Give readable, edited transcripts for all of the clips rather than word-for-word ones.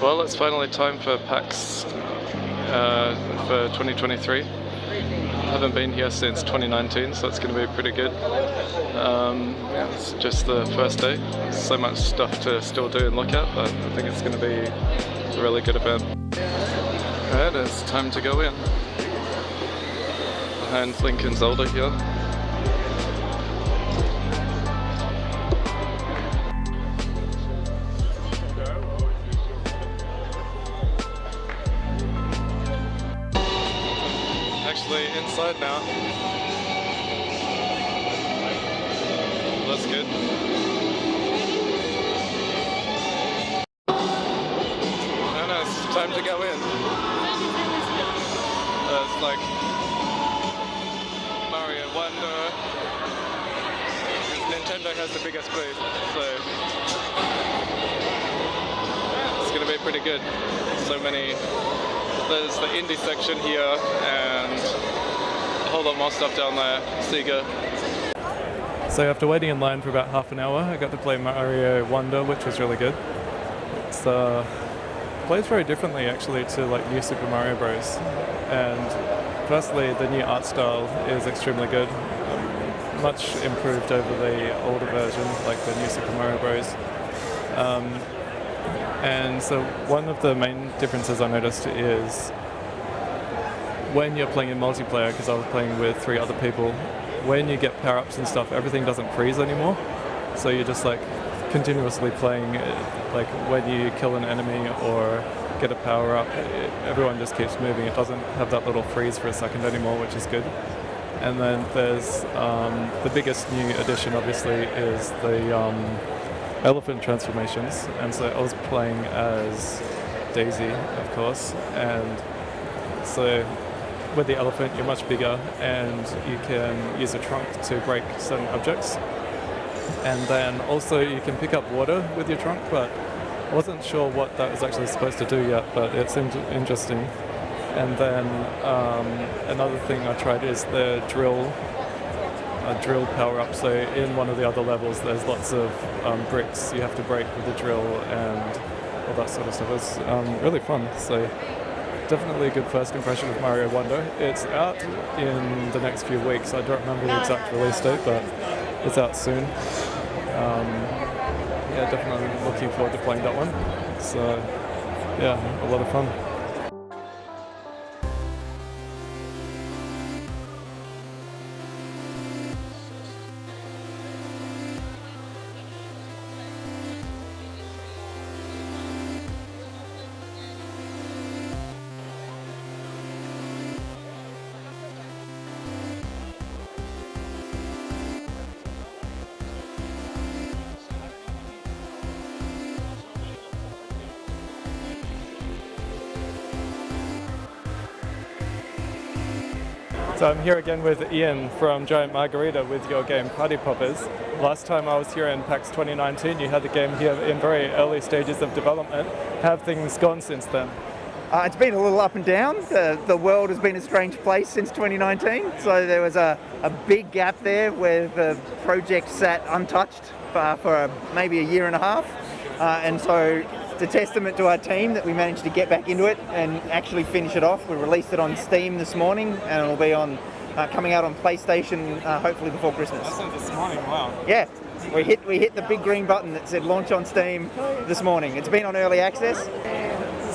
Well, it's finally time for PAX for 2023. I haven't been here since 2019, so it's going to be pretty good. Yeah, it's just the first day. There's so much stuff to still do and look at, but I think it's going to be a really good event. Alright, it's time to go in. Behind Link and Zelda here. Actually inside now. That's good. And it's time to go in. It's like Mario Wonder. Nintendo has the biggest booth, so it's gonna be pretty good. So many. There's the indie section here and a whole lot more stuff down there. Sega. So after waiting in line for about half an hour, I got to play Mario Wonder, which was really good. It's plays very differently actually to like New Super Mario Bros. And firstly, the new art style is extremely good. Much improved over the older version, like the New Super Mario Bros. And so one of the main differences I noticed is when you're playing in multiplayer, because I was playing with 3 other people, when you get power-ups and stuff, everything doesn't freeze anymore. So you're just like continuously playing, like when you kill an enemy or get a power-up, everyone just keeps moving. It doesn't have that little freeze for a second anymore, which is good. And then there's the biggest new addition, obviously, is the elephant transformations, and so I was playing as Daisy, of course, and so with the elephant you're much bigger and you can use a trunk to break certain objects, and then also you can pick up water with your trunk, but I wasn't sure what that was actually supposed to do yet, but it seemed interesting. And then another thing I tried is the drill power-up. So in one of the other levels there's lots of bricks you have to break with the drill and all that sort of stuff. It's really fun, so definitely a good first impression of Mario Wonder. It's out in the next few weeks. I don't remember the exact release date, but it's out soon. Yeah, definitely looking forward to playing that one. So yeah, a lot of fun. So I'm here again with Ian from Giant Margarita with your game Party Poppers. Last time I was here in PAX 2019, you had the game here in very early stages of development. How have things gone since then? It's been a little up and down. The world has been a strange place since 2019. So there was a big gap there where the project sat untouched for maybe a year and a half. And so it's a testament to our team that we managed to get back into it and actually finish it off. We released it on Steam this morning, and it'll be on coming out on PlayStation hopefully before Christmas. That's this morning, wow. Yeah, we hit the big green button that said launch on Steam this morning. It's been on early access.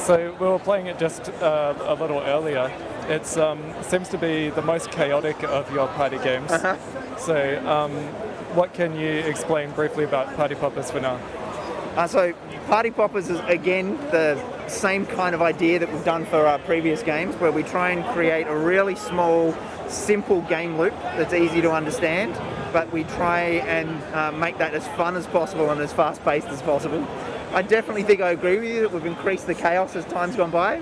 So we were playing it just a little earlier. It seems to be the most chaotic of your party games. So what can you explain briefly about Party Poppers for now? So Party Poppers is again the same kind of idea that we've done for our previous games, where we try and create a really small, simple game loop that's easy to understand, but we try and make that as fun as possible and as fast-paced as possible. I definitely think I agree with you that we've increased the chaos as time's gone by.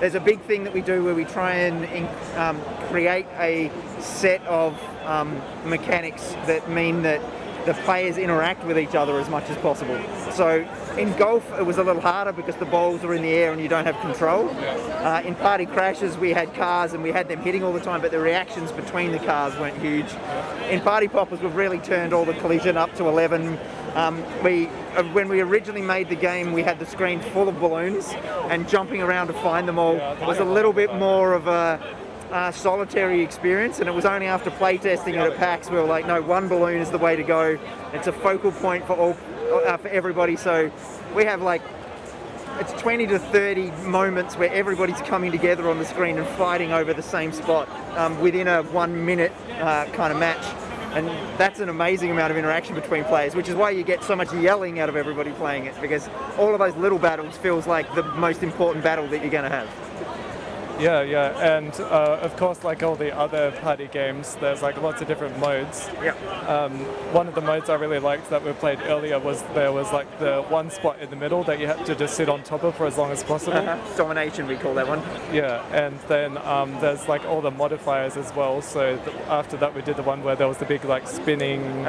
There's a big thing that we do where we try and create a set of mechanics that mean that the players interact with each other as much as possible. So in golf, it was a little harder because the balls are in the air and you don't have control. In Party Crashes, we had cars and we had them hitting all the time, but the reactions between the cars weren't huge. In Party Poppers, we've really turned all the collision up to 11. When we originally made the game, we had the screen full of balloons, and jumping around to find them all was a little bit more of a solitary experience, and it was only after playtesting it at PAX we were like, no, one balloon is the way to go. It's a focal point for everybody, so we have like, it's 20 to 30 moments where everybody's coming together on the screen and fighting over the same spot within a 1 minute kind of match. And that's an amazing amount of interaction between players, which is why you get so much yelling out of everybody playing it, because all of those little battles feels like the most important battle that you're going to have. Yeah, and of course, like all the other party games, there's like lots of different modes. Yeah. One of the modes I really liked that we played earlier was there was like the one spot in the middle that you had to just sit on top of for as long as possible. Domination, we call that one. Yeah, and then there's like all the modifiers as well. So after that, we did the one where there was the big like spinning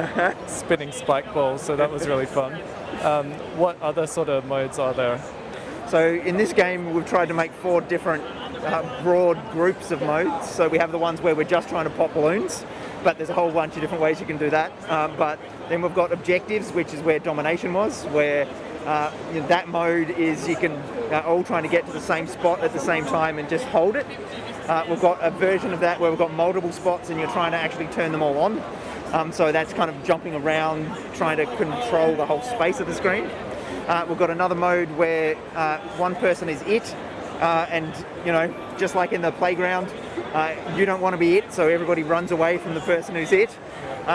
spike ball. So that was really fun. What other sort of modes are there? So in this game, we've tried to make 4 different broad groups of modes. So we have the ones where we're just trying to pop balloons, but there's a whole bunch of different ways you can do that. But then we've got objectives, which is where domination was, where that mode is you can all trying to get to the same spot at the same time and just hold it. We've got a version of that where we've got multiple spots and you're trying to actually turn them all on. So that's kind of jumping around, trying to control the whole space of the screen. We've got another mode where one person is it, and just like in the playground, you don't want to be it, so everybody runs away from the person who's it.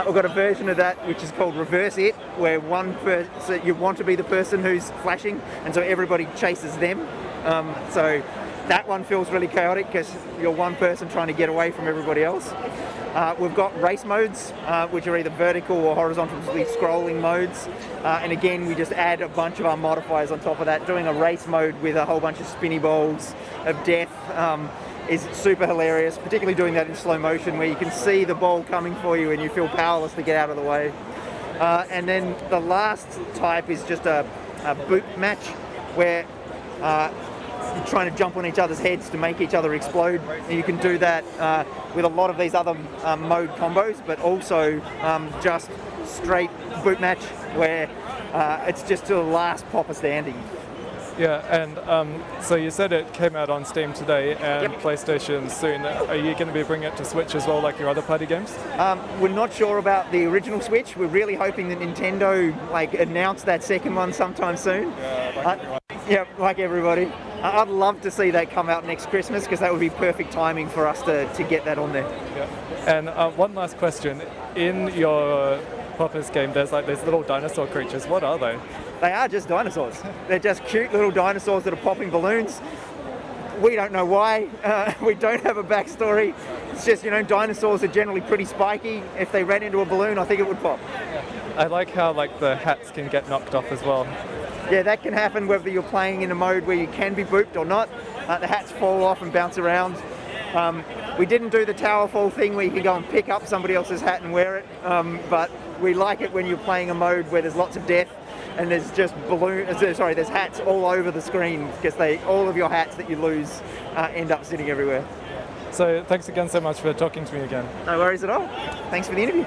We've got a version of that which is called reverse it, where one person, you want to be the person who's flashing, and so everybody chases them. So that one feels really chaotic because you're one person trying to get away from everybody else. We've got race modes, which are either vertical or horizontally scrolling modes. And again, we just add a bunch of our modifiers on top of that. Doing a race mode with a whole bunch of spinny balls of death is super hilarious, particularly doing that in slow motion where you can see the ball coming for you and you feel powerless to get out of the way. And then the last type is just a boot match where you're trying to jump on each other's heads to make each other explode. And you can do that with a lot of these other mode combos, but also just straight boot match where it's just to the last popper standing. Yeah, and so you said it came out on Steam today and PlayStation soon. Are you going to be bringing it to Switch as well, like your other party games? We're not sure about the original Switch. We're really hoping that Nintendo announce that second one sometime soon. Like everybody. I'd love to see that come out next Christmas because that would be perfect timing for us to get that on there. Yeah. And one last question. In your Poppers game, there's like these little dinosaur creatures. What are they? They are just dinosaurs. They're just cute little dinosaurs that are popping balloons. We don't know why. We don't have a backstory. It's just, dinosaurs are generally pretty spiky. If they ran into a balloon, I think it would pop. I like how the hats can get knocked off as well. Yeah, that can happen whether you're playing in a mode where you can be booped or not. The hats fall off and bounce around. We didn't do the tower fall thing where you can go and pick up somebody else's hat and wear it, but we like it when you're playing a mode where there's lots of death and there's just there's hats all over the screen because all of your hats that you lose end up sitting everywhere. So thanks again so much for talking to me again. No worries at all. Thanks for the interview.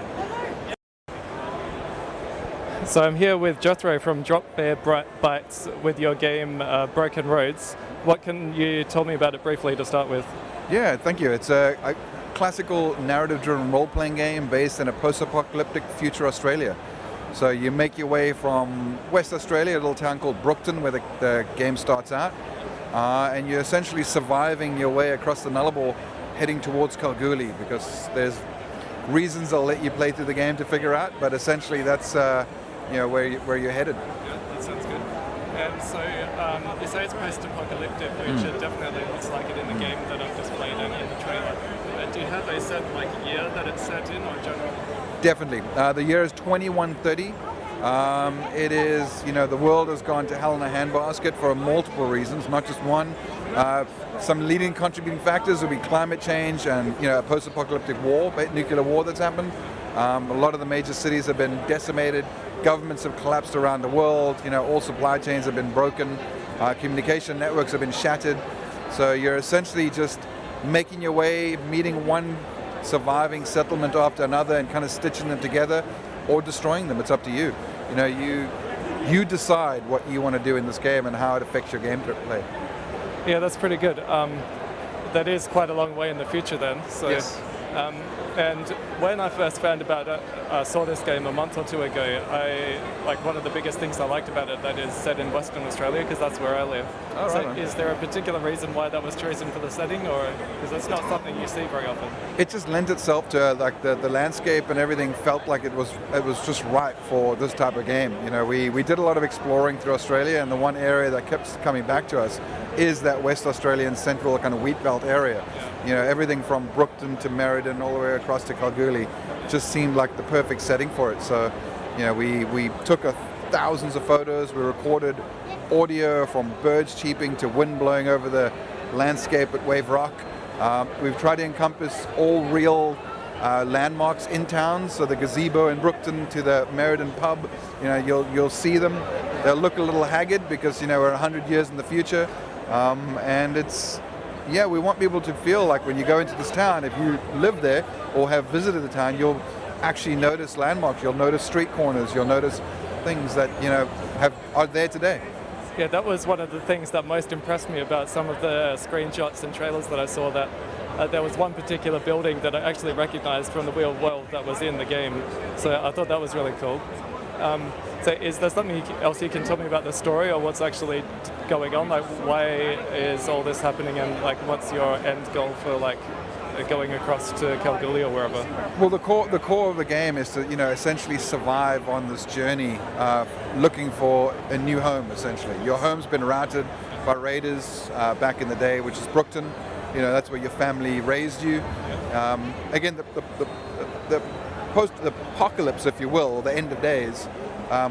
So I'm here with Jethro from Drop Bear Bites with your game Broken Roads. What can you tell me about it briefly to start with? Yeah, thank you. It's a classical narrative-driven role-playing game based in a post-apocalyptic future Australia. So you make your way from West Australia, a little town called Brookton, where the game starts out, and you're essentially surviving your way across the Nullarbor, heading towards Kalgoorlie, because there's reasons I'll let you play through the game to figure out, but essentially that's where you're headed. Yeah, that sounds good. And so you say it's post-apocalyptic, which it definitely looks like it in the game that I've just played and in the trailer. Do you have a certain year that it's set in or general? Definitely. The year is 2130. It is, the world has gone to hell in a handbasket for multiple reasons, not just one. Some leading contributing factors will be climate change and, a post-apocalyptic war, nuclear war that's happened. A lot of the major cities have been decimated. Governments have collapsed around the world. All supply chains have been broken. Communication networks have been shattered. So you're essentially just making your way, meeting one surviving settlement after another and kind of stitching them together or destroying them. It's up to you. You decide what you want to do in this game and how it affects your gameplay. Yeah, that's pretty good. That is quite a long way in the future then. So, yes. And when I first found about it, I saw this game a month or two ago. One of the biggest things I liked about it, that is set in Western Australia, because that's where I live. Oh, so right. Is there a particular reason why that was chosen for the setting, or because it's not something you see very often? It just lent itself to the landscape and everything felt like it was just right for this type of game. We did a lot of exploring through Australia, and the one area that kept coming back to us is that West Australian central kind of wheat belt area. Everything from Brookton to Merredin all the way across to Kalgoorlie just seemed like the perfect setting for it. So, we took thousands of photos. We recorded audio from birds cheeping to wind blowing over the landscape at Wave Rock. We've tried to encompass all real landmarks in town. So the gazebo in Brookton to the Merredin pub, you'll see them. They'll look a little haggard because we're 100 years in the future, and it's. Yeah, we want people to feel like when you go into this town, if you live there or have visited the town, you'll actually notice landmarks, you'll notice street corners, you'll notice things that, are there today. Yeah, that was one of the things that most impressed me about some of the screenshots and trailers that I saw, that there was one particular building that I actually recognized from the real world that was in the game. So I thought that was really cool. So is there something else you can tell me about the story, or what's actually going on? Like, why is all this happening, and what's your end goal for going across to Kalgoorlie or wherever? Well, the core of the game is to essentially survive on this journey, looking for a new home. Essentially, your home's been routed by raiders back in the day, which is Brookton. That's where your family raised you. Again, the post-apocalypse, if you will, the end of days.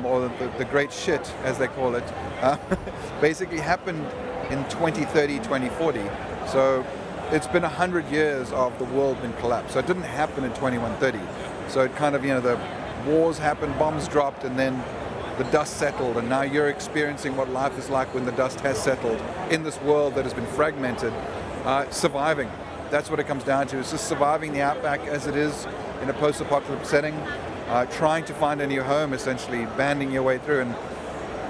Or the great shit, as they call it, basically happened in 2030, 2040. So it's been 100 years of the world being collapsed. So it didn't happen in 2130. So it kind of, the wars happened, bombs dropped, and then the dust settled. And now you're experiencing what life is like when the dust has settled in this world that has been fragmented. Surviving. That's what it comes down to. It's just surviving the outback as it is in a post-apocalypse setting. Trying to find a new home, essentially banding your way through, and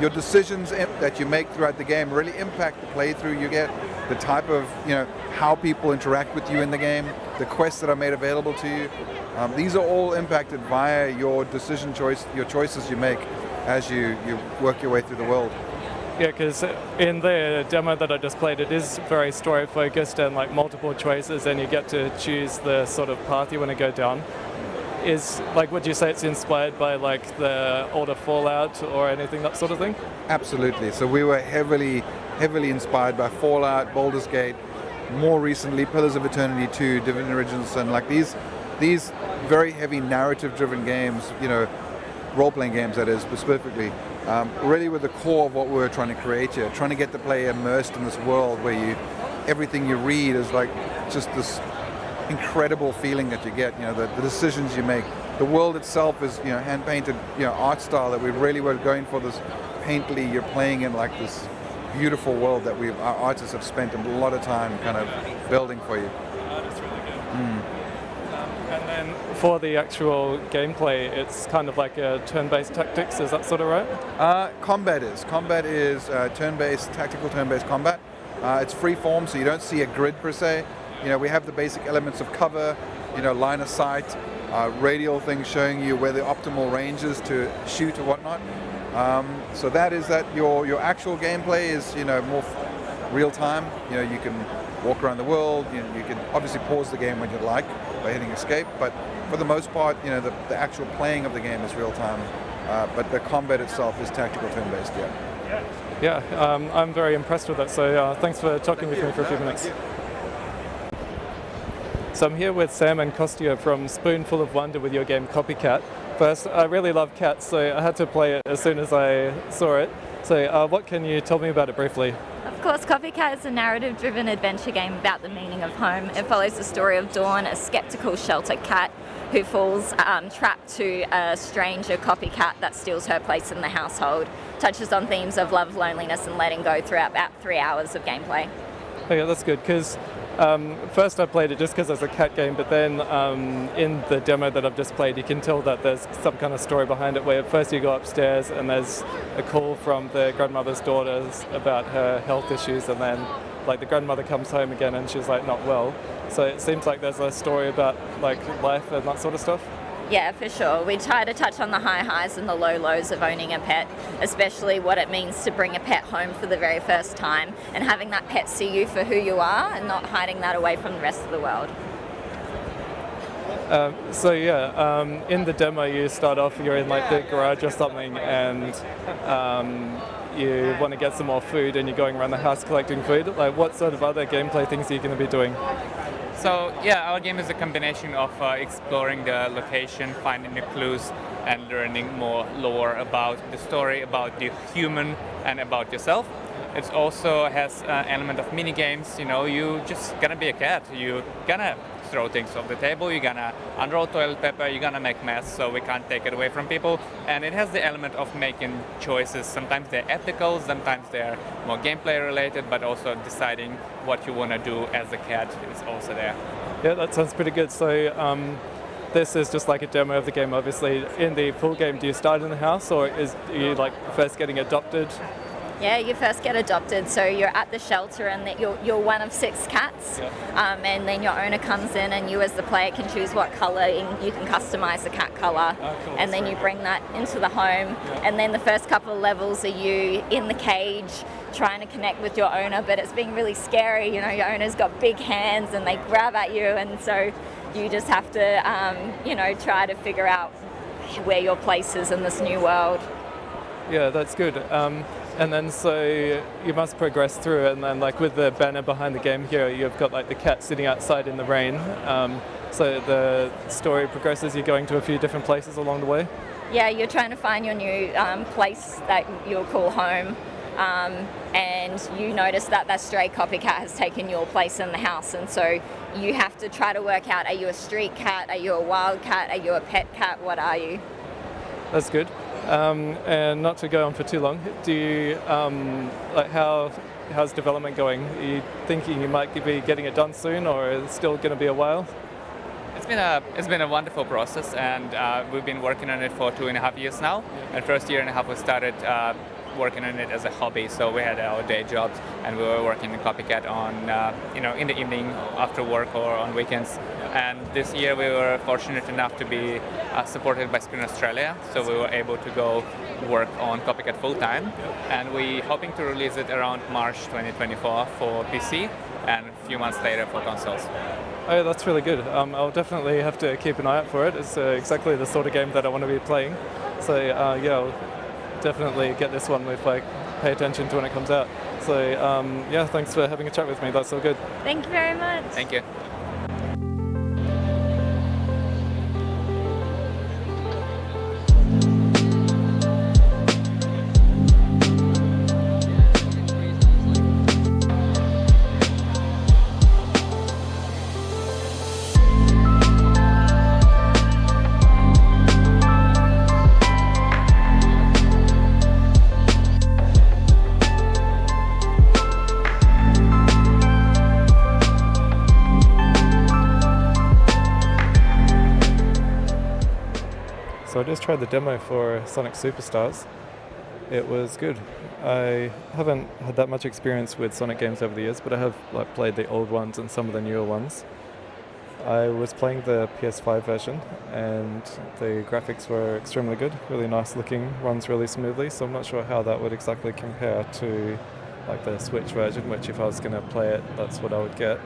your decisions that you make throughout the game really impact the playthrough you get, the type of how people interact with you in the game, the quests that are made available to you. These are all impacted via your your choices you make as you work your way through the world. Yeah, because in the demo that I just played, it is very story focused and multiple choices, and you get to choose the sort of path you want to go down. Would you say it's inspired by the older Fallout or anything, that sort of thing? Absolutely. So we were heavily inspired by Fallout, Baldur's Gate, more recently Pillars of Eternity 2, Divinity Original Sin, these very heavy narrative-driven games, role-playing games that is, specifically, really were the core of what we were trying to create here, trying to get the player immersed in this world where everything you read is just this incredible feeling that you get, the decisions you make. The world itself is, hand-painted, art style that we really were going for, this painterly, you're playing in this beautiful world that our artists have spent a lot of time kind of building for you. That's really good. And then for the actual gameplay, it's kind of like a turn-based tactics, is that sort of right? Combat is turn-based, tactical turn-based combat. It's free form, so you don't see a grid per se. We have the basic elements of cover, line of sight, radial things showing you where the optimal range is to shoot or whatnot. So that your actual gameplay is, more real time. You can walk around the world. You can obviously pause the game when you'd like by hitting escape, but for the most part, the actual playing of the game is real time. But the combat itself is tactical turn-based, yeah. Yeah, I'm very impressed with that. So thanks for talking with me for a few minutes. So I'm here with Sam and Kostya from Spoonful of Wonder with your game Copycat. First, I really love cats, so I had to play it as soon as I saw it. So what can you tell me about it briefly? Of course, Copycat is a narrative-driven adventure game about the meaning of home. It follows the story of Dawn, a skeptical shelter cat who falls trapped to a stranger copycat that steals her place in the household. Touches on themes of love, loneliness, and letting go throughout about 3 hours of gameplay. Okay, that's good, because first I played it just because it's a cat game, but then in the demo that I've just played, you can tell that there's some kind of story behind it, where first you go upstairs and there's a call from the grandmother's daughters about her health issues, and then like the grandmother comes home again and she's like not well. So it seems like there's a story about like life and that sort of stuff. Yeah, for sure. We try to touch on the high highs and the low lows of owning a pet, especially what it means to bring a pet home for the very first time and having that pet see you for who you are and not hiding that away from the rest of the world. In the demo you start off, you're in like the garage or something, and you want to get some more food and you're going around the house collecting food. Like, what sort of other gameplay things are you going to be doing? So yeah, our game is a combination of exploring the location, finding the clues, and learning more lore about the story, about the human, and about yourself. It also has an element of mini games. You know, you just gonna be a cat. You gonna throw things off the table. You're gonna unroll toilet paper. You're gonna make mess. So we can't take it away from people. And it has the element of making choices. Sometimes they're ethical. Sometimes they're more gameplay related. But also deciding what you wanna do as a cat is also there. Yeah, that sounds pretty good. So this is just like a demo of the game. Obviously, in the full game, do you start in the house, or are you like first getting adopted? Yeah, you first get adopted, so you're at the shelter and that you're one of 6 cats, and then your owner comes in and you as the player can choose what colour, you can customise the cat colour, and then you bring that into the home, and then the first couple of levels are you in the cage trying to connect with your owner, but it's being really scary. You know, your owner's got big hands and they grab at you, and so you just have to, try to figure out where your place is in this new world. Yeah, that's good. And then so you must progress through it, and then like with the banner behind the game here, you've got like the cat sitting outside in the rain. So the story progresses, you're going to a few different places along the way. Yeah, you're trying to find your new place that you'll call home, and you notice that that stray copycat has taken your place in the house, and so you have to try to work out, are you a street cat, are you a wild cat, are you a pet cat, what are you? That's good. And not to go on for too long, do you, how's development going? Are you thinking you might be getting it done soon, or is it still going to be a while? It's been a wonderful process, and we've been working on it for 2.5 years now. And first year and a half we started working on it as a hobby, so we had our day jobs and we were working in Copycat on, in the evening after work or on weekends. And this year we were fortunate enough to be supported by Screen Australia, so we were able to go work on Copycat full time. And we're hoping to release it around March 2024 for PC and a few months later for consoles. Oh, that's really good. I'll definitely have to keep an eye out for it. It's exactly the sort of game that I want to be playing. So I'll definitely get this one if I pay attention to when it comes out. So thanks for having a chat with me. That's all good. Thank you very much. Thank you. So I just tried the demo for Sonic Superstars. It was good. I haven't had that much experience with Sonic games over the years, but I have played the old ones and some of the newer ones. I was playing the PS5 version, and the graphics were extremely good, really nice looking, runs really smoothly, so I'm not sure how that would exactly compare to the Switch version, which if I was going to play it, that's what I would get.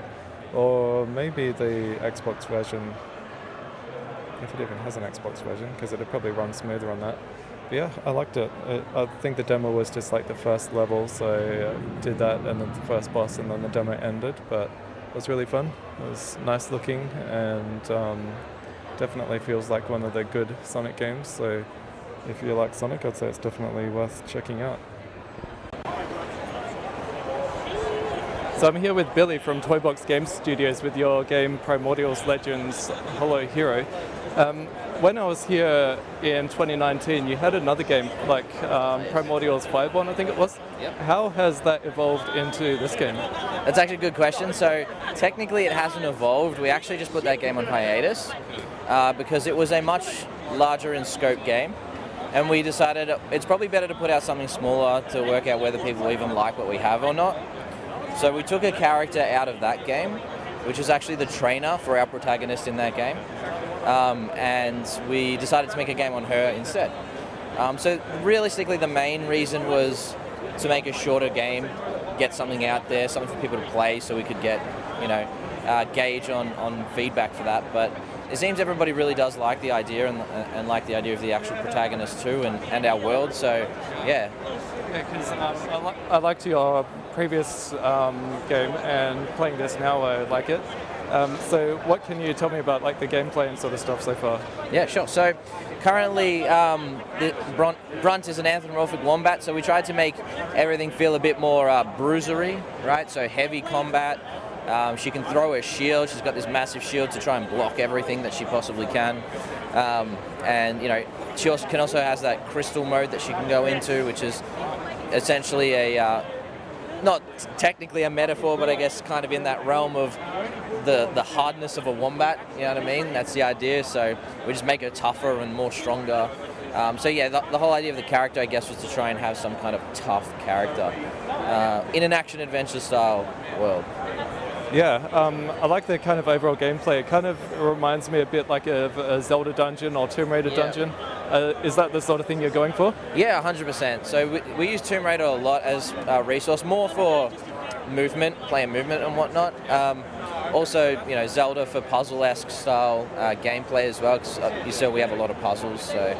Or maybe the Xbox version, if it even has an Xbox version, because it would probably run smoother on that. But yeah, I liked it. I think the demo was just the first level, so I did that and then the first boss and then the demo ended, but it was really fun. It was nice looking and definitely feels like one of the good Sonic games, so if you like Sonic, I'd say it's definitely worth checking out. So I'm here with Billy from Toybox Game Studios with your game Primordials Legends Hollow Hero. When I was here in 2019, you had another game like Primordials 5-1, I think it was. Yep. How has that evolved into this game? That's actually a good question. So technically it hasn't evolved. We actually just put that game on hiatus because it was a much larger in scope game. And we decided it's probably better to put out something smaller to work out whether people even like what we have or not. So we took a character out of that game, which is actually the trainer for our protagonist in that game. And we decided to make a game on her instead. So realistically, the main reason was to make a shorter game, get something out there, something for people to play, so we could get, gauge on feedback for that. But it seems everybody really does like the idea and like the idea of the actual protagonist too, and our world. So yeah. Yeah, because I liked your previous game, and playing this now I like it. So what can you tell me about like the gameplay and sort of stuff so far? Yeah, sure. So currently Brunt is an anthropomorphic wombat, so we tried to make everything feel a bit more bruisery, right? So heavy combat. She can throw her shield. She's got this massive shield to try and block everything that she possibly can. And she also has that crystal mode that she can go into, which is essentially a not technically a metaphor, but I guess kind of in that realm of the hardness of a wombat. You know what I mean? That's the idea. So we just make her tougher and more stronger. So yeah, the whole idea of the character, I guess, was to try and have some kind of tough character in an action-adventure style world. Yeah, I like the kind of overall gameplay. It kind of reminds me a bit like of a Zelda dungeon or Tomb Raider dungeon. Is that the sort of thing you're going for? Yeah, 100%. So we use Tomb Raider a lot as a resource, more for movement, playing movement and whatnot. Also, Zelda for puzzle-esque style gameplay as well, because you saw we have a lot of puzzles. So,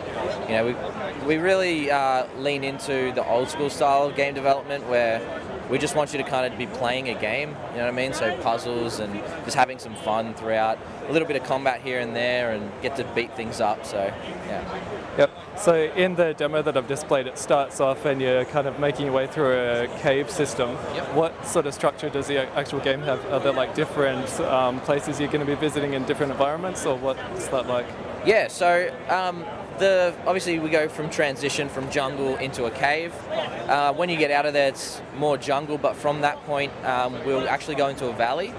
we really lean into the old school style of game development where we just want you to kind of be playing a game, you know what I mean? So puzzles and just having some fun throughout. A little bit of combat here and there and get to beat things up, so yeah. Yep. So in the demo that I've displayed, it starts off and you're kind of making your way through a cave system. Yep. What sort of structure does the actual game have? Are there like different places you're going to be visiting in different environments, or what's that like? Yeah, so obviously we go from transition from jungle into a cave. When you get out of there, it's more jungle, but from that point, we'll actually go into a valley.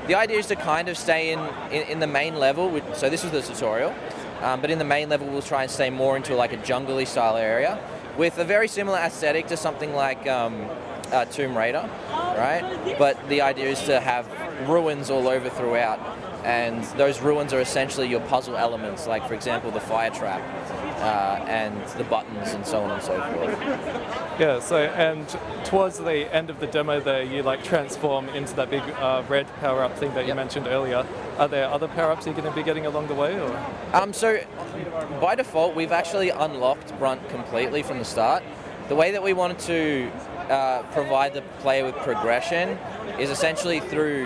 The idea is to kind of stay in the main level, so this is the tutorial, but in the main level we'll try and stay more into like a jungly style area with a very similar aesthetic to something like Tomb Raider, right? But the idea is to have ruins all over throughout. And those ruins are essentially your puzzle elements, like for example the fire trap and the buttons and so on and so forth. Yeah, so and towards the end of the demo there, you like transform into that big red power-up thing that you mentioned earlier. Are there other power-ups you're going to be getting along the way, or? So by default, we've actually unlocked Brunt completely from the start. The way that we wanted to provide the player with progression is essentially through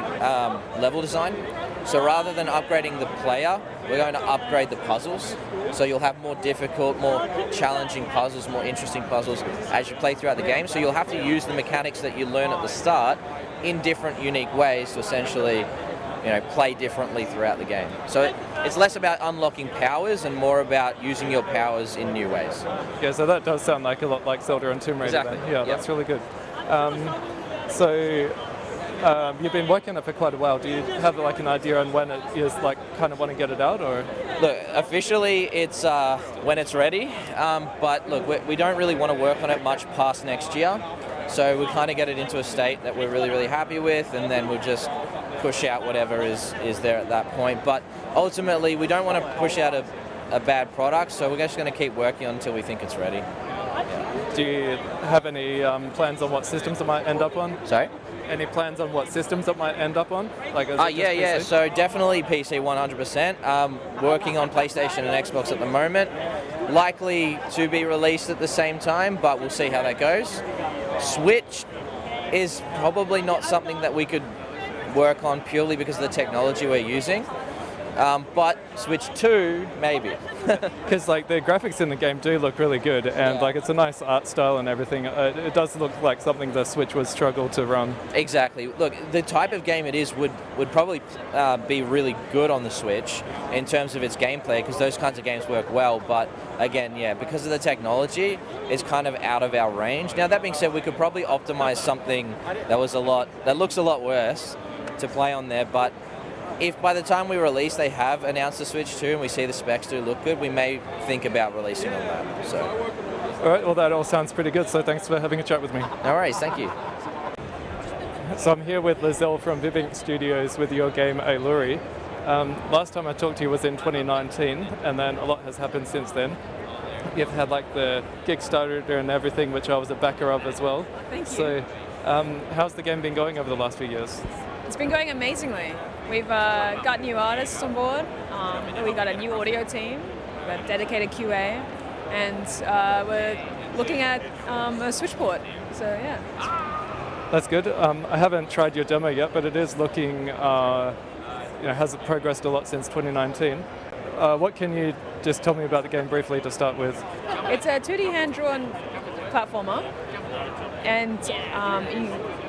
level design. So rather than upgrading the player, we're going to upgrade the puzzles. So you'll have more difficult, more challenging puzzles, more interesting puzzles as you play throughout the game. So you'll have to use the mechanics that you learn at the start in different, unique ways to essentially, play differently throughout the game. So it's less about unlocking powers and more about using your powers in new ways. Yeah, so that does sound like a lot like Zelda and Tomb Raider. Exactly. Then. Yeah, that's really good. You've been working on it for quite a while. Do you have like an idea on when it is like kind of want to get it out, or? Look, officially it's when it's ready, but look, we don't really want to work on it much past next year. So we'll kind of get it into a state that we're really, really happy with, and then we'll just push out whatever is there at that point. But ultimately, we don't want to push out a bad product, so we're just going to keep working on until we think it's ready. Yeah. Do you have any plans on what systems it might end up on? Sorry? Any plans on what systems it might end up on? Like, yeah. So definitely PC 100%. Working on PlayStation and Xbox at the moment. Likely to be released at the same time, but we'll see how that goes. Switch is probably not something that we could work on purely because of the technology we're using. But Switch 2, maybe. Because like the graphics in the game do look really good, and like it's a nice art style and everything. It does look like something the Switch would struggle to run. Exactly. Look, the type of game it is would probably be really good on the Switch in terms of its gameplay, because those kinds of games work well. But again, yeah, because of the technology, it's kind of out of our range. Now that being said, we could probably optimize something that looks a lot worse to play on there, but if by the time we release they have announced the Switch 2 and we see the specs do look good, we may think about releasing on that. So. All right, well that all sounds pretty good, so thanks for having a chat with me. No worries, thank you. So I'm here with Lizelle from Vivink Studios with your game Ailuri. Last time I talked to you was in 2019, and then a lot has happened since then. You've had like the Kickstarter and everything, which I was a backer of as well. Thank you. So how's the game been going over the last few years? It's been going amazingly. We've got new artists on board. We got a new audio team, we have dedicated QA, and we're looking at a Switch port. So yeah. That's good. I haven't tried your demo yet, but it is looking, has progressed a lot since 2019. What can you just tell me about the game briefly to start with? It's a 2D hand-drawn platformer, and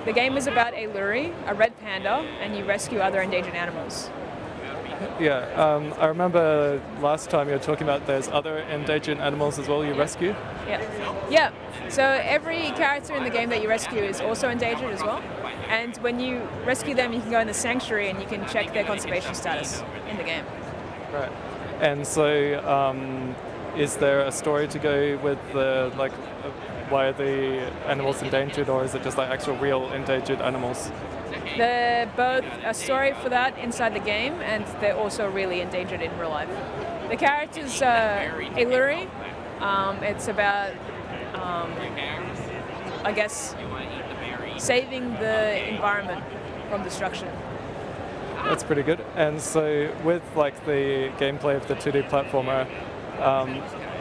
the game is about Ailuri, a red panda, and you rescue other endangered animals. Yeah, I remember last time you were talking about there's other endangered animals as well you rescue. Yeah. So every character in the game that you rescue is also endangered as well. And when you rescue them, you can go in the sanctuary and you can check their conservation status in the game. Right. And so, is there a story to go with the why are the animals endangered, or is it just like actual real endangered animals? They're both a story for that inside the game, and they're also really endangered in real life. The character's Ailuri. It's about, I guess, saving the environment from destruction. That's pretty good. And so, with like the gameplay of the 2D platformer,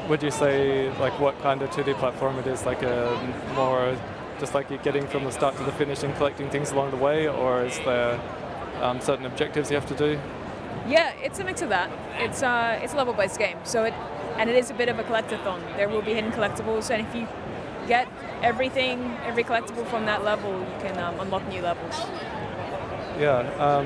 would you say like what kind of 2D platform it is? Like a more just like you're getting from the start to the finish and collecting things along the way, or is there certain objectives you have to do? Yeah, it's a mix of that. It's a level-based game, so it is a bit of a collectathon. There will be hidden collectibles, and if you get every collectible from that level, you can unlock new levels. Yeah,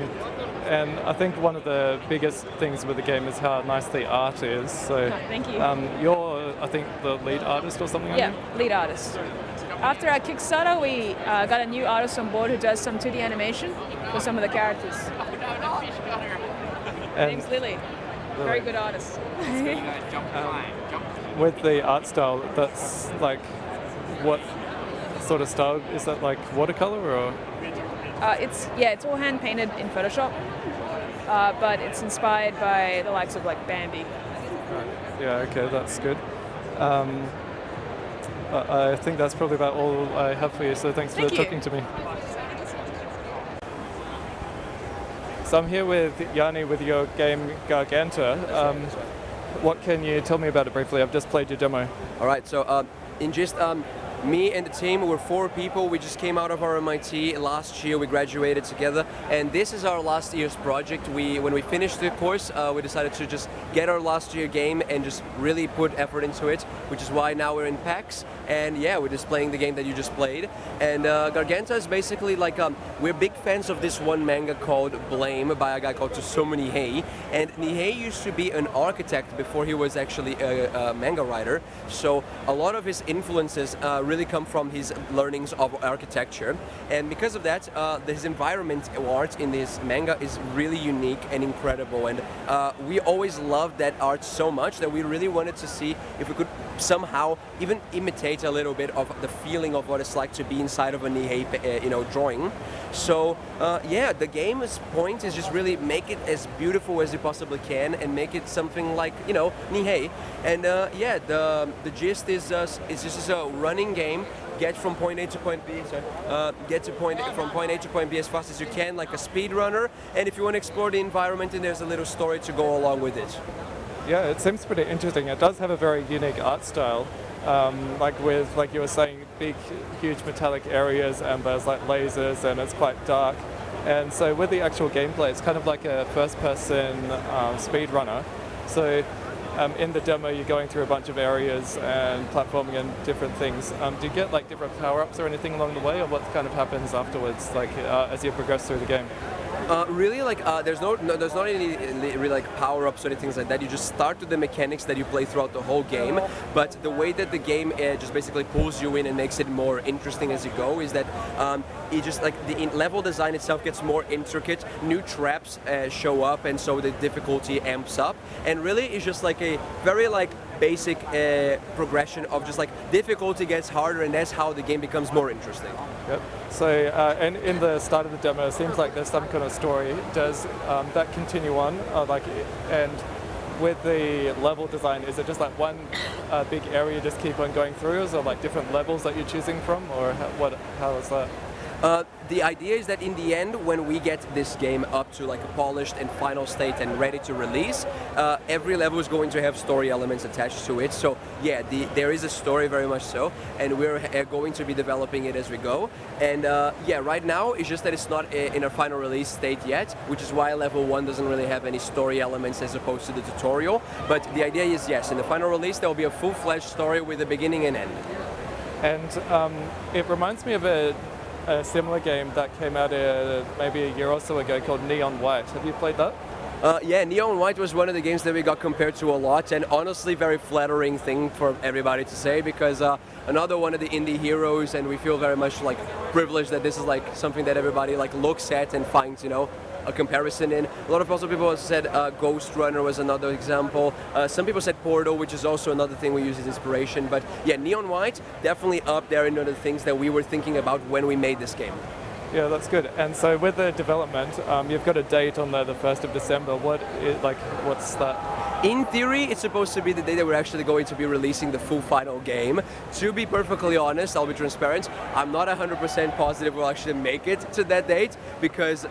and I think one of the biggest things with the game is how nice the art is. So, thank you. You're, I think, the lead artist or something. Yeah, lead artist. After our Kickstarter, we got a new artist on board who does some 2D animation for some of the characters. Her name's Lily. Very good artist. With the art style, that's like, what sort of style is that? Like watercolor or? It's all hand painted in Photoshop, but it's inspired by the likes of like Bambi. Right. Yeah. Okay, that's good. I think that's probably about all I have for you. So thanks for talking to me. So I'm here with Yanni with your game Garganta. What can you tell me about it briefly? I've just played your demo. All right, so me and the team, we're 4 people. We just came out of our MIT last year. We graduated together, and this is our last year's project. When we finished the course, we decided to just get our last year game and just really put effort into it, which is why now we're in PAX. And yeah, we're just playing the game that you just played. And Garganta is basically like, we're big fans of this one manga called Blame by a guy called Tsutomu Nihei. And Nihei used to be an architect before he was actually a manga writer. So a lot of his influences really come from his learnings of architecture, and because of that, his environment art in this manga is really unique and incredible, and we always loved that art so much that we really wanted to see if we could somehow even imitate a little bit of the feeling of what it's like to be inside of a Nihei drawing. So yeah, the game's point is just really make it as beautiful as you possibly can and make it something like Nihei. And yeah, the gist is it's just a running game. Get from point A to point B. Get from point A to point B as fast as you can, like a speed runner. And if you want to explore the environment, and there's a little story to go along with it. Yeah, it seems pretty interesting. It does have a very unique art style. Like you were saying, big, huge metallic areas, and there's like lasers, and it's quite dark. And so with the actual gameplay, it's kind of like a first-person speedrunner. So in the demo, you're going through a bunch of areas and platforming and different things. Do you get like different power-ups or anything along the way, or what kind of happens afterwards, like as you progress through the game? Really, like there's not any really like power-ups or anything like that. You just start with the mechanics that you play throughout the whole game. But the way that the game just basically pulls you in and makes it more interesting as you go is that it just like the level design itself gets more intricate. New traps show up, and so the difficulty amps up. And really, it's just like a very like basic progression of just like difficulty gets harder, and that's how the game becomes more interesting. Yep. So, and in the start of the demo, it seems like there's some kind of story. Does that continue on? And with the level design, is it just like one big area you just keep on going through, or is there like different levels that you're choosing from, or how is that? The idea is that in the end, when we get this game up to like a polished and final state and ready to release, every level is going to have story elements attached to it. So yeah, there is a story, very much so, and we're going to be developing it as we go. And yeah, right now it's just that it's not in a final release state yet, which is why level 1 doesn't really have any story elements as opposed to the tutorial. But the idea is, yes, in the final release there will be a full-fledged story with a beginning and end. And it reminds me of a similar game that came out maybe a year or so ago called Neon White. Have you played that? Yeah, Neon White was one of the games that we got compared to a lot, and honestly very flattering thing for everybody to say, because another one of the indie heroes, and we feel very much like privileged that this is like something that everybody like looks at and finds, you know, a comparison in. A lot of also people have said Ghost Runner was another example. Some people said Portal, which is also another thing we use as inspiration. But yeah, Neon White definitely up there in one of the things that we were thinking about when we made this game. Yeah, that's good. And so with the development, you've got a date on the 1st of December. What's that? In theory, it's supposed to be the day that we're actually going to be releasing the full final game. To be perfectly honest, I'll be transparent, I'm not 100% positive we'll actually make it to that date, because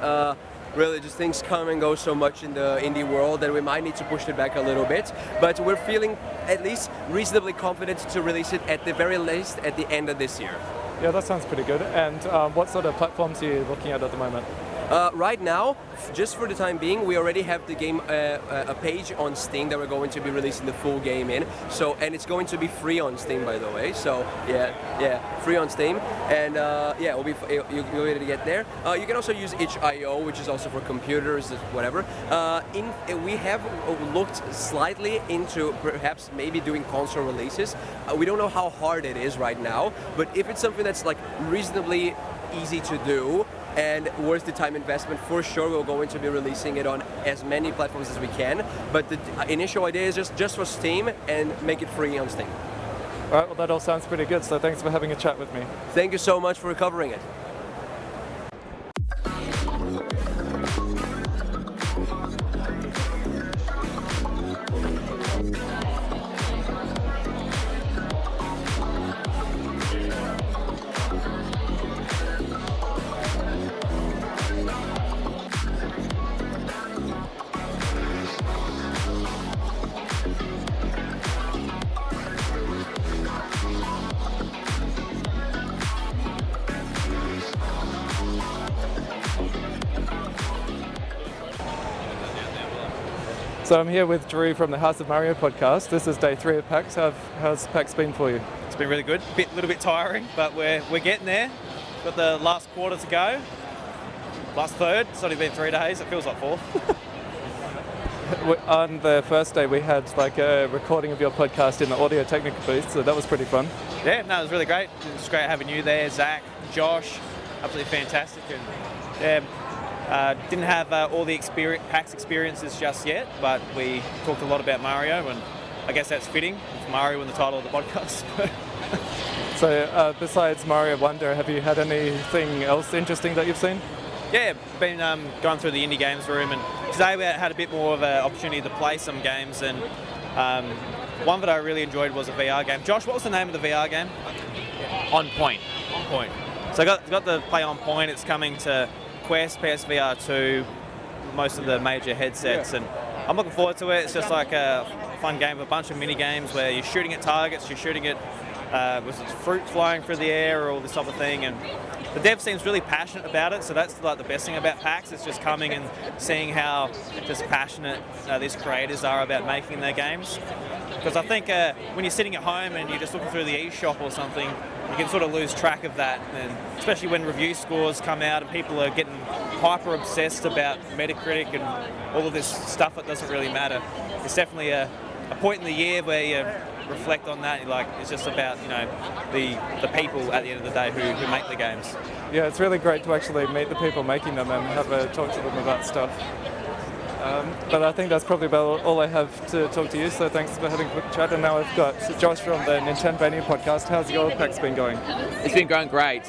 really just things come and go so much in the indie world that we might need to push it back a little bit. But we're feeling at least reasonably confident to release it at the very least at the end of this year. Yeah, that sounds pretty good. And what sort of platforms are you looking at the moment? Right now, just for the time being, we already have the game a page on Steam that we're going to be releasing the full game in. So, and it's going to be free on Steam, by the way. So yeah, free on Steam, and yeah, you'll be able to get there. You can also use itch.io, which is also for computers, whatever. We have looked slightly into perhaps maybe doing console releases. We don't know how hard it is right now, but if it's something that's like reasonably easy to do and worth the time investment, for sure we're going to be releasing it on as many platforms as we can. But the initial idea is just for Steam and make it free on Steam. All right, well that all sounds pretty good, so thanks for having a chat with me. Thank you so much for covering it. So I'm here with Drew from the House of Mario podcast. This is day 3 of PAX. How's PAX been for you? It's been really good. A little bit tiring, but we're getting there. Got the last quarter to go. Last third. It's only been 3 days. It feels like 4. On the first day, we had like a recording of your podcast in the Audio Technica booth, so that was pretty fun. Yeah, no, it was really great. It was great having you there, Zach, Josh. Absolutely fantastic. And yeah. Didn't have all the PAX experiences just yet, but we talked a lot about Mario, and I guess that's fitting, with Mario in the title of the podcast. So besides Mario Wonder, have you had anything else interesting that you've seen? Yeah, been going through the indie games room, and today we had a bit more of an opportunity to play some games, and one that I really enjoyed was a VR game. Josh, what was the name of the VR game? On Point. On Point. So I got to play On Point. It's coming to Quest, PSVR 2, most of the major headsets, and I'm looking forward to it. It's just like a fun game with a bunch of mini games where you're shooting at targets, you're shooting at with fruit flying through the air, or all this type of thing. And the dev seems really passionate about it, so that's like the best thing about PAX. It's just coming and seeing how just passionate these creators are about making their games. Because I think when you're sitting at home and you're just looking through the eShop or something, you can sort of lose track of that, and especially when review scores come out and people are getting hyper obsessed about Metacritic and all of this stuff that doesn't really matter. It's definitely a point in the year where you reflect on that. Like, it's just about, you know, the people at the end of the day who make the games. Yeah, it's really great to actually meet the people making them and have a talk to them about stuff. But I think that's probably about all I have to talk to you, so thanks for having a quick chat. And now I've got Josh from the NintenVania podcast. How's your PAX been going? It's been going great.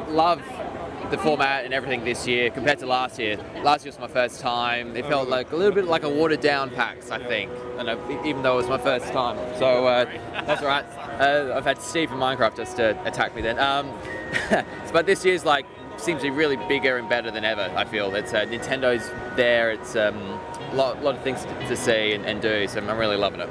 Love the format and everything this year compared to last year. Last year was my first time. It felt like a little bit like a watered down PAX, I think, and even though it was my first time. So that's all right. I've had Steve from Minecraft just to attack me then. But this year's like seems to be really bigger and better than ever. I feel it's Nintendo's there. It's a lot of things to see and do. So I'm really loving it.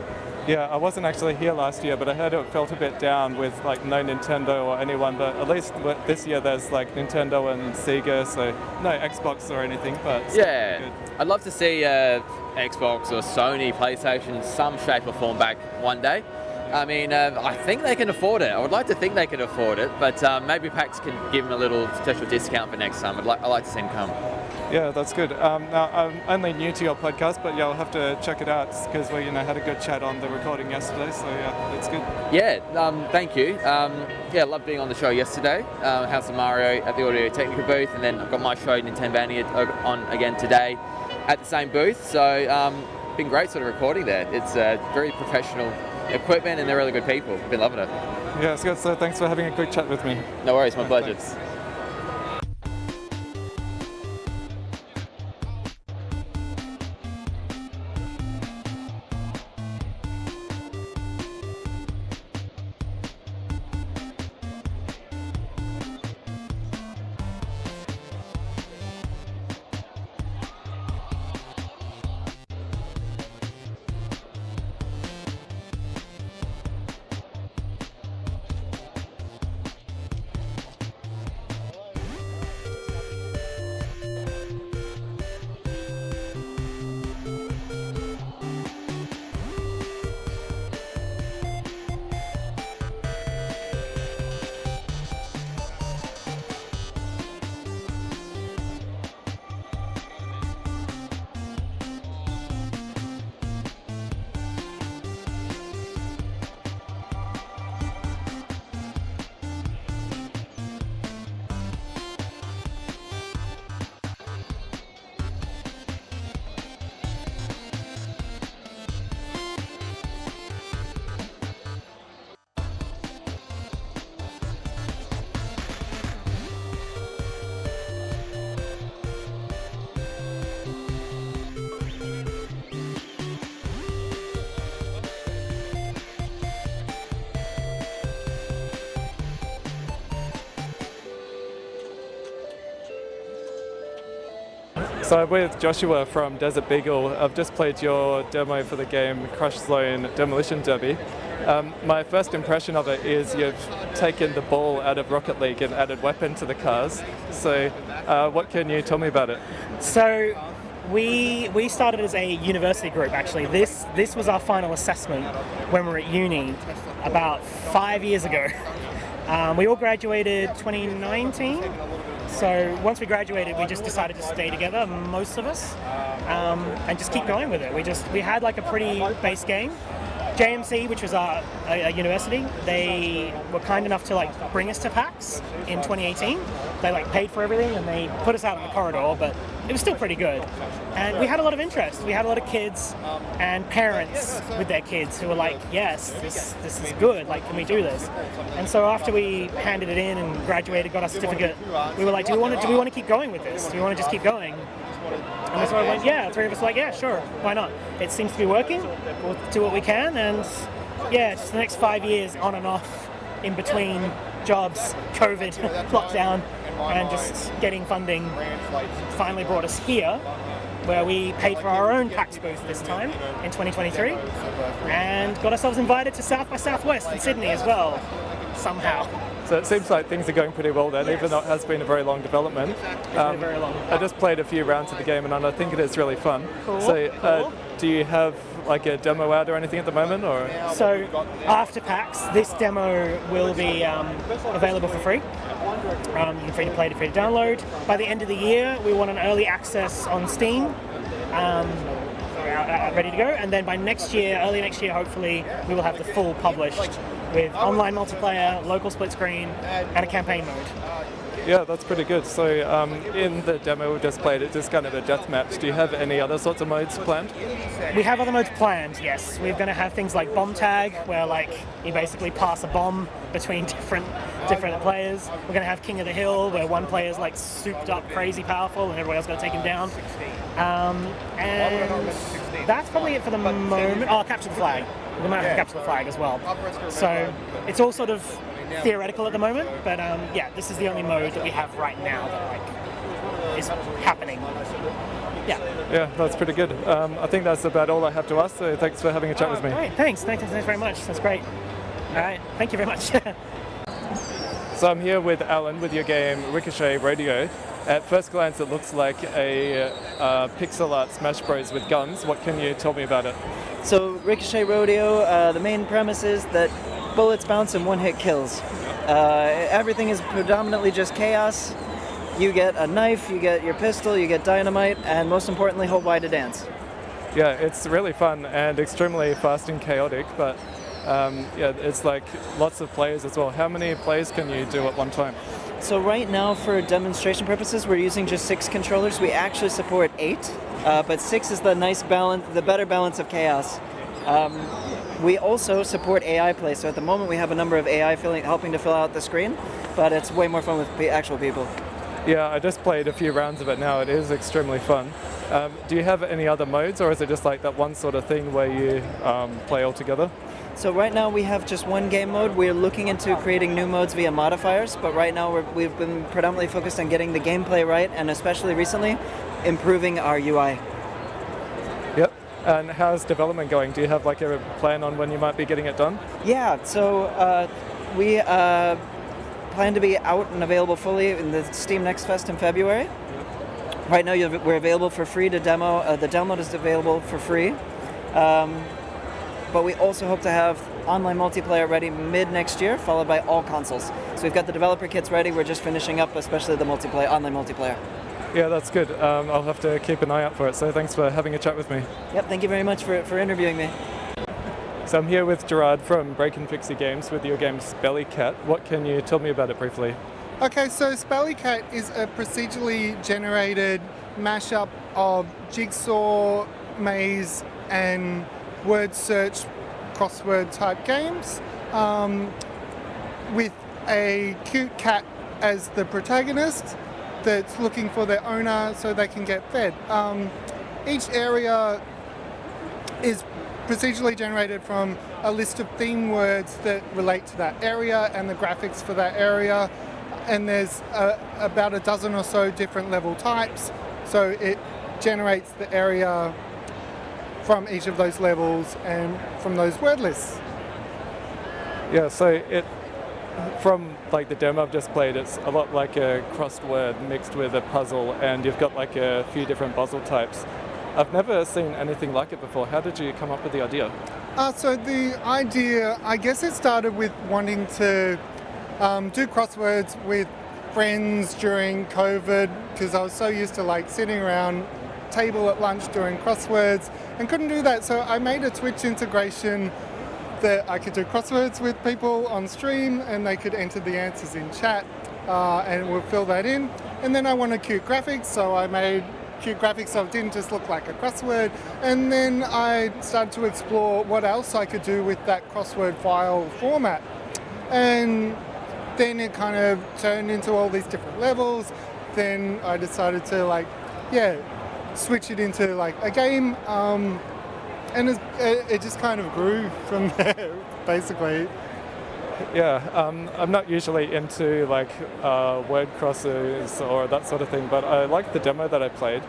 Yeah, I wasn't actually here last year, but I heard it felt a bit down with like no Nintendo or anyone. But at least this year there's like Nintendo and Sega, so no Xbox or anything. But yeah, good. I'd love to see Xbox or Sony, PlayStation, some shape or form back one day. I mean, I think they can afford it. I would like to think they can afford it, but maybe PAX can give them a little special discount for next time. I'd like to see them come. Yeah, that's good. Now, I'm only new to your podcast, but yeah, I'll have to check it out because we had a good chat on the recording yesterday, so yeah, that's good. Yeah, thank you. Yeah, loved being on the show yesterday. House of Mario at the Audio Technica booth, and then I've got my show, NintenVania, on again today at the same booth. So, been great sort of recording there. It's very professional equipment and they're really good people. I've been loving it. Yeah, it's good. So thanks for having a quick chat with me. No worries, my pleasure. Thanks. So with Joshua from Desert Beagle, I've just played your demo for the game Crush Zone Demolition Derby. My first impression of it is you've taken the ball out of Rocket League and added weapon to the cars. So what can you tell me about it? So we started as a university group actually. This was our final assessment when we were at uni about 5 years ago. We all graduated 2019. So once we graduated, we just decided to stay together, most of us, and just keep going with it. We had like a pretty base game. JMC, which was a university, they were kind enough to like bring us to PAX in 2018. They like paid for everything and they put us out in the corridor, but it was still pretty good. And we had a lot of interest. We had a lot of kids and parents with their kids who were like, yes, this is good, like, can we do this? And so after we handed it in and graduated, got our certificate, we were like, do we want to keep going with this? Do we want to just keep going? And so I went, yeah, three of us were like, yeah, sure, why not? It seems to be working, we'll do what we can, and yeah, just the next 5 years on and off, in between jobs, COVID, lockdown, and just getting funding finally brought us here. where we paid for our own PAX booth this time in 2023 and got ourselves invited to South by Southwest in Sydney as well, somehow. So it seems like things are going pretty well then, even though it has been a very long development. Very long. I just played a few rounds of the game and I think it is really fun. Cool, So cool. do you have like a demo out or anything at the moment? Or So after PAX, this demo will be available for free. You can free to play, free to download. By the end of the year, we want an early access on Steam, ready to go. And then by next year, early next year, hopefully, we will have the full published with online multiplayer, local split screen, and a campaign mode. yeah, that's pretty good. So in the demo we just played, it's just kind of a deathmatch. Do you have any other sorts of modes planned? We have other modes planned, yes. We're going to have things like bomb tag, where like you basically pass a bomb between different players. We're going to have King of the Hill, where one player is like souped up, crazy powerful, and everybody else got to take him down. And that's probably it for the moment. Oh, capture the flag. We might have to capture the flag as well. So it's all sort of theoretical at the moment, but yeah, this is the only mode that we have right now that like is happening. Yeah, that's pretty good. I think that's about all I have to ask, so thanks for having a chat with me. All right, thanks very much. That's great. All right, thank you very much. So I'm here with Alan with your game Ricochet Rodeo. At first glance it looks like a pixel art Smash Bros with guns. What can you tell me about it? So Ricochet Rodeo, the main premise is that bullets bounce and one-hit kills. Everything is predominantly just chaos. You get a knife, you get your pistol, you get dynamite, and most importantly, hold Y to dance. Yeah, it's really fun and extremely fast and chaotic, but yeah, it's like lots of players as well. How many plays can you do at one time? So right now, for demonstration purposes, we're using just 6 controllers. We actually support 8, but 6 is the nice balance, the better balance of chaos. We also support AI play, so at the moment we have a number of AI helping to fill out the screen, but it's way more fun with actual people. Yeah, I just played a few rounds of it now. It is extremely fun. Do you have any other modes, or is it just like that one sort of thing where you play all together? So right now we have just one game mode. We're looking into creating new modes via modifiers, but right now we've been predominantly focused on getting the gameplay right, and especially recently, improving our UI. Yep. And how's development going? Do you have like a plan on when you might be getting it done? Yeah, so we plan to be out and available fully in the Steam Next Fest in February. Right now we're available for free to demo. The download is available for free. But we also hope to have online multiplayer ready mid next year, followed by all consoles. So we've got the developer kits ready. We're just finishing up, especially the online multiplayer. Yeah, that's good. I'll have to keep an eye out for it. So thanks for having a chat with me. Yep, thank you very much for interviewing me. So I'm here with Gerard from Break and Fixie Games with your game Spelly Cat. What can you tell me about it briefly? Okay, so Spelly Cat is a procedurally generated mashup of jigsaw, maze, and word search crossword type games with a cute cat as the protagonist that's looking for their owner so they can get fed. Each area is procedurally generated from a list of theme words that relate to that area and the graphics for that area, and there's about a dozen or so different level types, so it generates the area from each of those levels and from those word lists. Yeah, so from like the demo I've just played, it's a lot like a crossword mixed with a puzzle, and you've got like a few different puzzle types. I've never seen anything like it before. How did you come up with the idea? So the idea, I guess it started with wanting to do crosswords with friends during COVID, because I was so used to like sitting around table at lunch doing crosswords and couldn't do that, so I made a Twitch integration that I could do crosswords with people on stream and they could enter the answers in chat and we'll fill that in. And then I wanted cute graphics, so I made cute graphics so it didn't just look like a crossword, and then I started to explore what else I could do with that crossword file format, and then it kind of turned into all these different levels. Then I decided to switch it into like a game, and it just kind of grew from there, basically. Yeah, I'm not usually into like word crosses or that sort of thing, but I liked the demo that I played.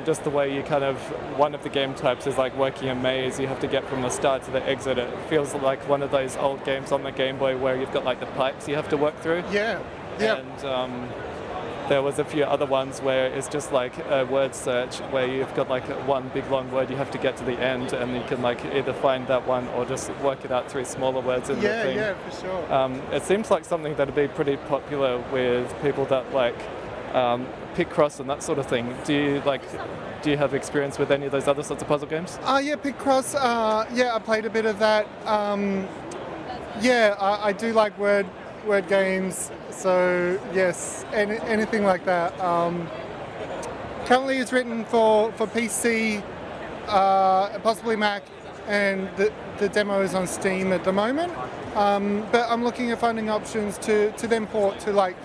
just the way you kind of, one of the game types is like working a maze. You have to get from the start to the exit. It feels like one of those old games on the Game Boy where you've got like the pipes you have to work through. Yeah. Yeah. And there was a few other ones where it's just like a word search where you've got like one big long word you have to get to the end, and you can like either find that one or just work it out through smaller words in the thing. Yeah, for sure. It seems like something that'd be pretty popular with people that like Picross and that sort of thing. Do you have experience with any of those other sorts of puzzle games? Yeah, Picross. I played a bit of that. I do like word games. So yes, anything like that. Currently, it's written for PC, possibly Mac, and the demo is on Steam at the moment. But I'm looking at finding options to then port to like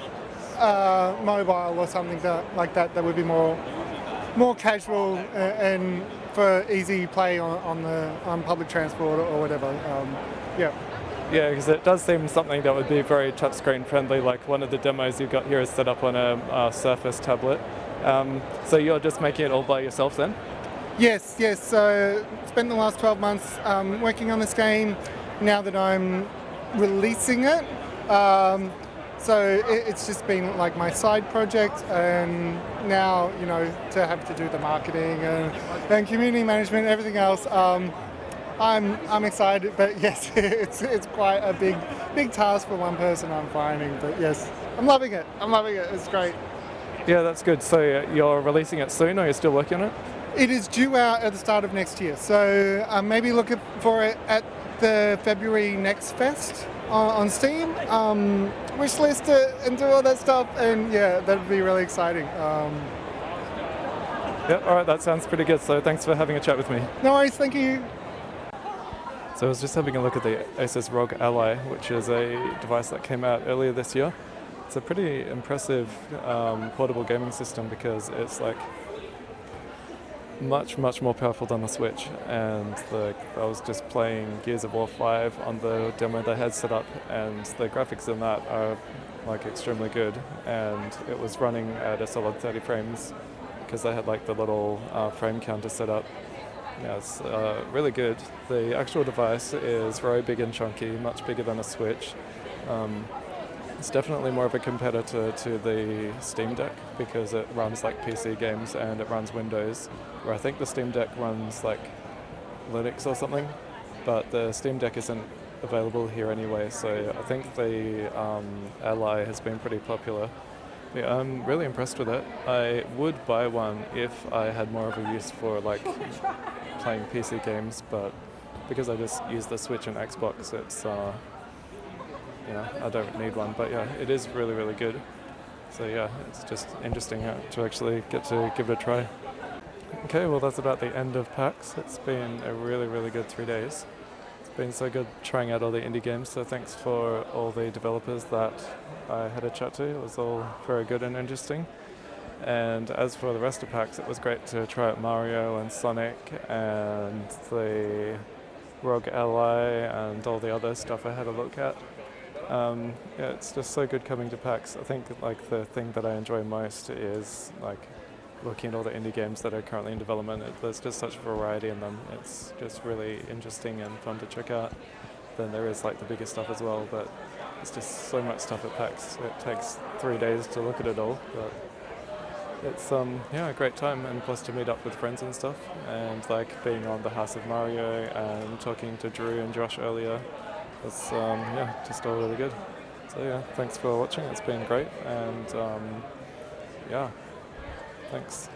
mobile or something like that. That would be more casual and for easy play on public transport or whatever. Yeah, because it does seem something that would be very touchscreen friendly. Like one of the demos you've got here is set up on a Surface tablet. So you're just making it all by yourself then? Yes. So spent the last 12 months working on this game. Now that I'm releasing it, so it's just been like my side project, and now to have to do the marketing and community management, and everything else. I'm excited, but yes, it's quite a big task for one person, I'm finding. But yes, I'm loving it. It's great. Yeah, that's good. So you're releasing it soon, or you're still working on it? It is due out at the start of next year. So maybe looking for it at the February Next Fest on Steam. Wishlist it and do all that stuff, and yeah, that'd be really exciting. Yeah, all right, that sounds pretty good. So thanks for having a chat with me. No worries, thank you. So I was just having a look at the Asus ROG Ally, which is a device that came out earlier this year. It's a pretty impressive portable gaming system because it's like much more powerful than the Switch. And I was just playing Gears of War 5 on the demo they had set up, and the graphics in that are like extremely good. And it was running at a solid 30 frames because they had like the little frame counter set up. Yeah, it's really good. The actual device is very big and chunky, much bigger than a Switch. It's definitely more of a competitor to the Steam Deck because it runs like PC games and it runs Windows, where I think the Steam Deck runs like Linux or something, but the Steam Deck isn't available here anyway, so I think the Ally has been pretty popular. Yeah, I'm really impressed with it. I would buy one if I had more of a use for like playing PC games, but because I just use the Switch and Xbox, it's I don't need one. But yeah, it is really good. So yeah, it's just interesting to actually get to give it a try. Okay, well that's about the end of PAX. It's been a really good 3 days. It's been so good trying out all the indie games, so thanks for all the developers that I had a chat to. It was all very good and interesting. And as for the rest of PAX, it was great to try out Mario and Sonic and the ROG Ally and all the other stuff I had a look at. It's just so good coming to PAX. I think like the thing that I enjoy most is like looking at all the indie games that are currently in development. There's just such a variety in them. It's just really interesting and fun to check out. Then there is like the bigger stuff as well, but it's just so much stuff at PAX. It takes 3 days to look at it all, but it's a great time, and plus to meet up with friends and stuff, and like being on the House of Mario and talking to Drew and Josh earlier. It's just all really good. So yeah, thanks for watching. It's been great, and thanks.